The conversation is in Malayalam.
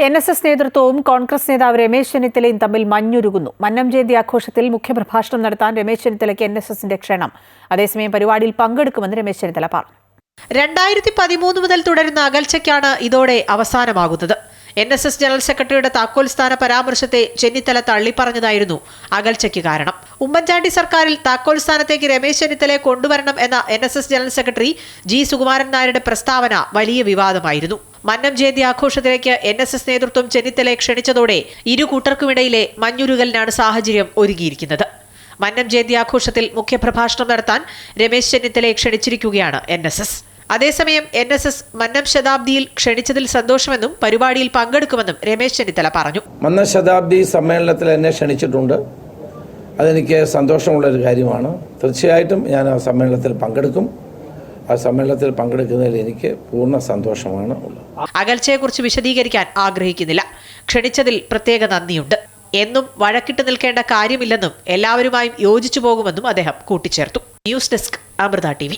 NSS നേതൃത്വവും കോൺഗ്രസ് നേതാവ് രമേശ് ചെന്നിത്തലയും തമ്മിൽ മഞ്ഞുരുകുന്നു. മന്നം ജയന്തി ആഘോഷത്തിൽ മുഖ്യപ്രഭാഷണം നടത്താൻ രമേശ് ചെന്നിത്തലയ്ക്ക് NSSന്റെ ക്ഷണം. അതേസമയം പരിപാടിയിൽ പങ്കെടുക്കുമെന്ന് രമേശ് ചെന്നിത്തല പറഞ്ഞു. 2013 മുതൽ തുടരുന്ന അകൽച്ചയ്ക്കാണ് ഇതോടെ അവസാനമാകുന്നത്. NSS ജനറൽ സെക്രട്ടറിയുടെ താക്കോൽ സ്ഥാന പരാമർശത്തെ ചെന്നിത്തല തള്ളിപ്പറഞ്ഞതായിരുന്നു അകൽച്ചയ്ക്ക് കാരണം. ഉമ്മൻചാണ്ടി സർക്കാരിൽ താക്കോൽ സ്ഥാനത്തേക്ക് രമേശ് ചെന്നിത്തലയെ കൊണ്ടുവരണം എന്ന NSS general secretary G. Sukumaran നായരുടെ പ്രസ്താവന വലിയ വിവാദമായിരുന്നു. മന്നം ജയന്തി ആഘോഷത്തിലേക്ക് NSS നേതൃത്വം ചെന്നിത്തലയെ ക്ഷണിച്ചതോടെ ഇരു കൂട്ടർക്കുമിടയിലെ മഞ്ഞുരുകലിനാണ് സാഹചര്യം ഒരുങ്ങിയിരിക്കുന്നത്. മന്നം ജയന്തി ആഘോഷത്തിൽ മുഖ്യപ്രഭാഷണം നടത്താൻ രമേശ് ചെന്നിത്തലയെ ക്ഷണിച്ചിരിക്കുകയാണ് NSS. അതേസമയം NSS മന്നം ശതാബ്ദിയിൽ ക്ഷണിച്ചതിൽ സന്തോഷമെന്നും പരിപാടിയിൽ പങ്കെടുക്കുമെന്നും രമേശ് ചെന്നിത്തല പറഞ്ഞു. മന്നം ശതാബ്ദി സമ്മേളനത്തിൽ എന്നെ ക്ഷണിച്ചിട്ടുണ്ട്. അതെനിക്ക് സന്തോഷമുള്ളൊരു കാര്യമാണ്. തീർച്ചയായിട്ടും ഞാൻ ആ സമ്മേളനത്തിൽ പങ്കെടുക്കും. ആ സമ്മേളനത്തിൽ പങ്കെടുക്കുന്നതിൽ എനിക്ക് പൂർണ്ണ സന്തോഷമാണ് ഉള്ളത്. അകൽച്ചയെക്കുറിച്ച് വിശദീകരിക്കാൻ ആഗ്രഹിക്കുന്നില്ല. ക്ഷണിച്ചതിൽ പ്രത്യേക നന്ദിയുണ്ട്. എന്നും വഴക്കിട്ട് നിൽക്കേണ്ട കാര്യമില്ലെന്നും എല്ലാവരുമായും യോജിച്ചു പോകുമെന്നും അദ്ദേഹം കൂട്ടിച്ചേർത്തു. News desk, Amrita TV.